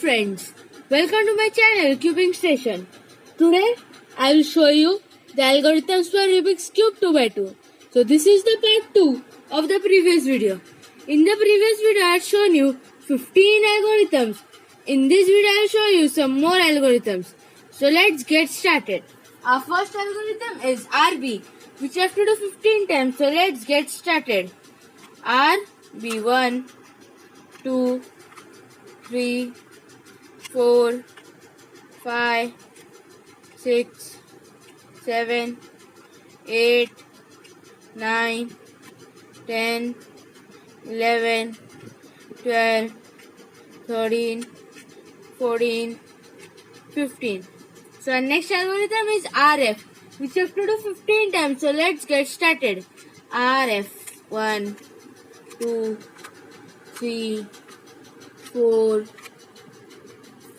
friends, welcome to my channel CUBING Station. Today I will show you the algorithms for Rubik's Cube 2x2. So this is the part 2 of the previous video. In the previous video I had shown you 15 algorithms. In this video I will show you some more algorithms. So let's get started. Our first algorithm is RB, which you have to do 15 times. So let's get started. RB 1, 2, 3, 4, 5, 6, 7, 8, 9, 10, 11, 12, 13, 14, 15. So our next algorithm is RF, which you have to do 15 times. So let's get started. RF 1, 2, 3, 4,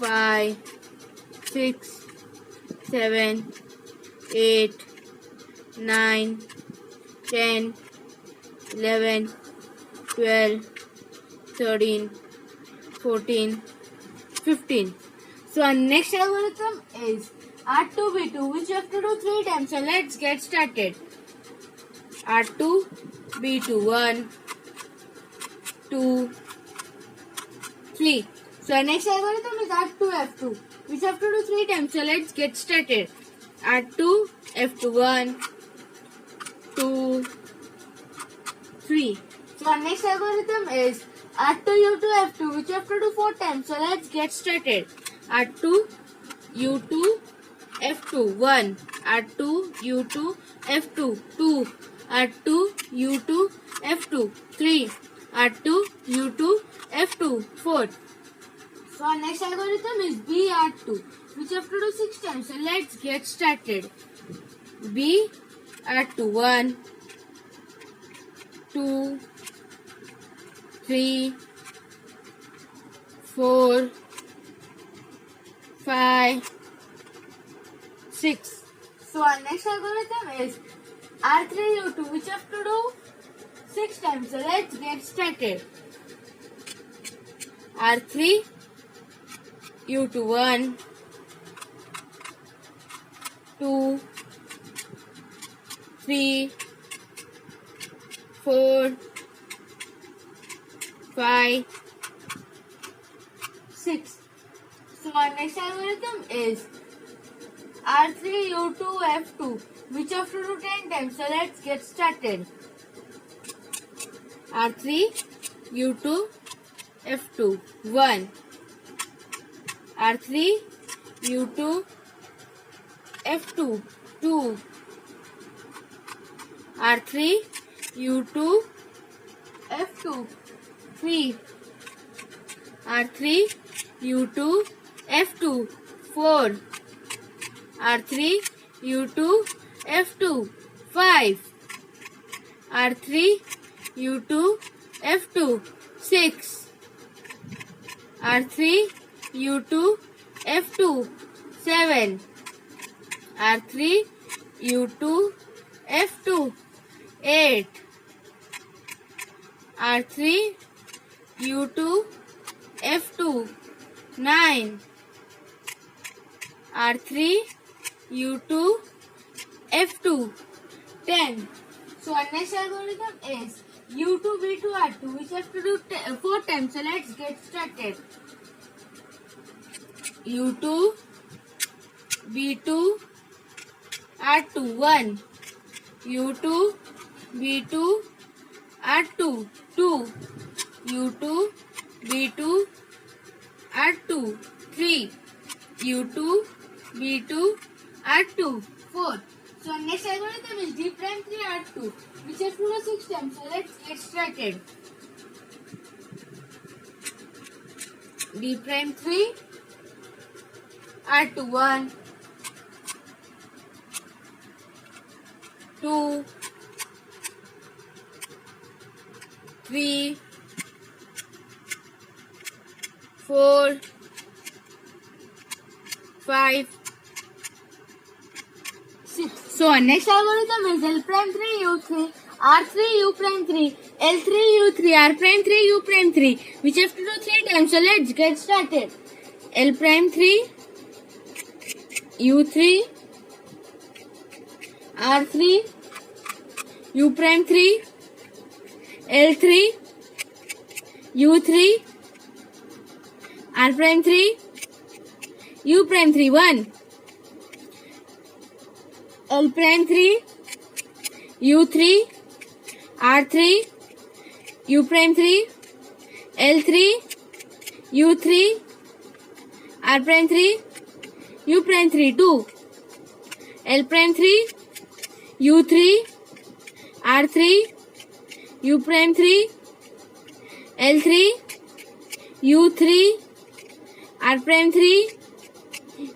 5, 6, 7, 8, 9, 10, 11, 12, 13, 14, 15. So our next algorithm is R2B2, which you have to do 3 times. So let's get started. R2B2 1, 2, 3. So our next algorithm is R2F2, which you have to do 3 times. So let's get started. R2F2 1, 2, 3. So our next algorithm is R2U2F2, which you have to do 4 times. So let's get started. R2U2F2 1, R2U2F2 2, R2U2F2 3, R2U2F2 4. So our next algorithm is BR2, which you have to do 6 times. So let's get started. BR2 1, 2, 3, 4, 5, 6. So our next algorithm is R3U2, which you have to do 6 times. So let's get started. R3U2 1, 2, 3, 4, 5, 6. So our next algorithm is R3U2F2, which you have to do 10 times. So let's get started. R3U2F2 1, R3U2F2 2, R3U2F2 3, R3U2F2 4, R3U2F2 5, R3U2F2 6, R3U2F2 7, R3U2F2 8, R3U2F2 9, R3U2F2 10. So our next algorithm is U2B2R2, which you have to do 4 times. So let's get started. U2B2R2 1, U2B2R2 2, U2B2R2 3, U2B2R2 4. So our next algorithm is D'3R2, which has to do 6 times. So let's get started. D'3R2 1, 2, 3, 4, 5, 6. So our next algorithm is L'3U3, R3U'3, L3U3, R'3U'3, which have to do 3 times. So let's get started. L prime 3, U 3, R 3, U prime 3, L 3, U 3, R prime 3, U prime 3, 1, L prime 3, U 3, R 3, U prime 3, L 3, U 3, R prime 3, U prime 3, 2, L prime 3, U 3, R 3, U prime 3, L 3, U 3, R prime 3,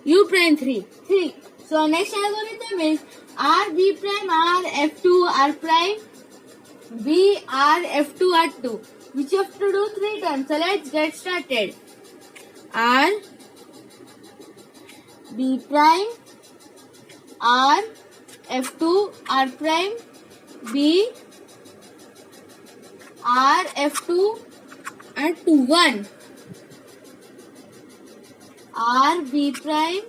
U prime 3, 3. So next algorithm is R B prime R F2 R prime B R F2 R2, which you have to do 3 times. So let's get started. R B prime R F2 R prime B R F2 R2, 1, R B prime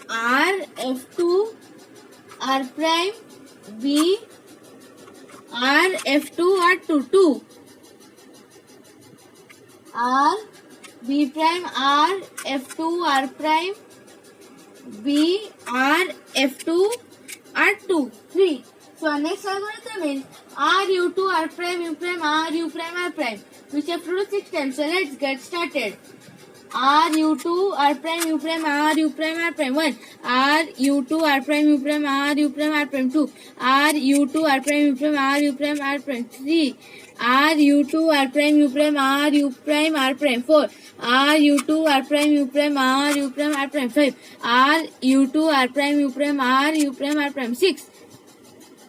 R F2 R prime B R F2 R2, 2, R B prime R F2 R prime B R F2 R2, 3. So next algorithm is R U2 R prime U prime R U prime R prime, which you have to do 6 times. So let's get started. R U2 R prime U prime R U prime R prime, 1, R U2 R prime U prime R U prime R prime, 2, R U2 R prime U prime R U prime R prime, 3, R U2 R prime U prime R U prime R prime, 4, R U2 R prime U prime R U prime R prime, 5, R U2 R prime U prime R U prime R prime, 6.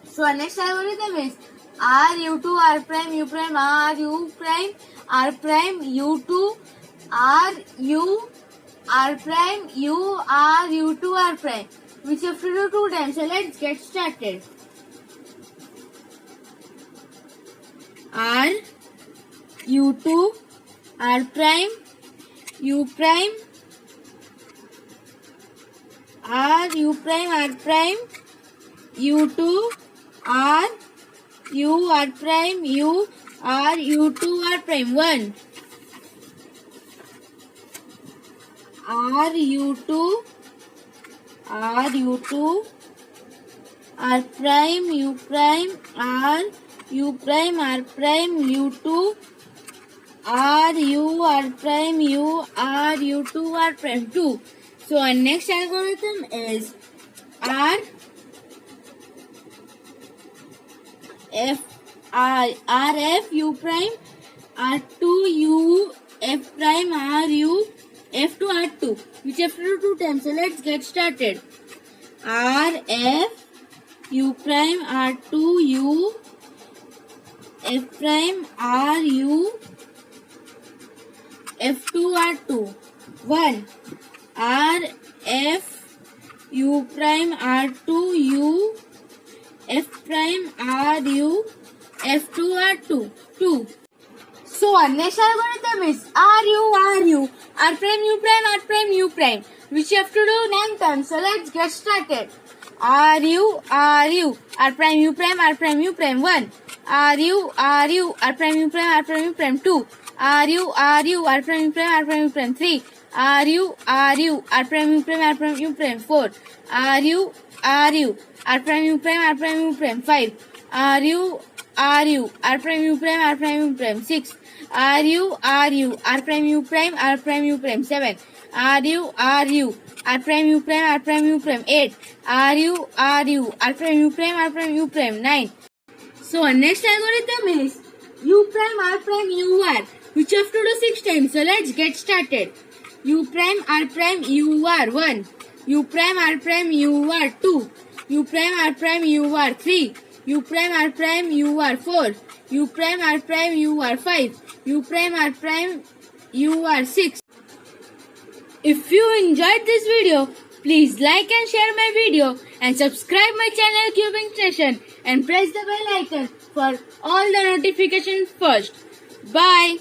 So our next algorithm is R U2 R prime U prime R U prime R prime U2 R U R prime U R U2 R prime, which you have to do 2 times. So let's get started. R U2 R prime U prime R U prime R prime U2 R U R prime U R U2 R prime, 1, R U2 R prime U prime R U prime R prime U2 R U R prime U R U2 R prime, 2. So our next algorithm is R F U prime R2 U F prime R U F2 R2, which you have to do 2 times. So let's get started. R F U prime R2 U F prime R U F2 R2, 1, R F U prime R2 U F prime R U F2 R2, 2. So our next algorithm is R U R prime U prime R prime U prime, which you have to do 9 times. So let's get started. R U R prime U prime R prime U prime, 1, R U R prime U prime R prime U prime, 2, R U R prime U prime R prime U prime, 3, R U R prime U prime R prime U prime, 4, R U R prime U prime R prime U prime, 5, R U R prime U prime R prime U prime, 6, R U R prime U prime R prime U prime, 7, R U R prime U prime R prime U prime, 8, R U R prime U prime R prime U prime, 9. So our next algorithm is U prime R prime U R, which you have to do 6 times. So let's get started. U prime R prime U R, 1, U prime R prime U R, 2, U prime R prime U R, 3, U prime R prime U R, 4, U prime R prime U R, 5, U prime R prime U R, 6. If you enjoyed this video, please like and share my video and subscribe my channel Cubing Station and press the bell icon for all the notifications first. Bye.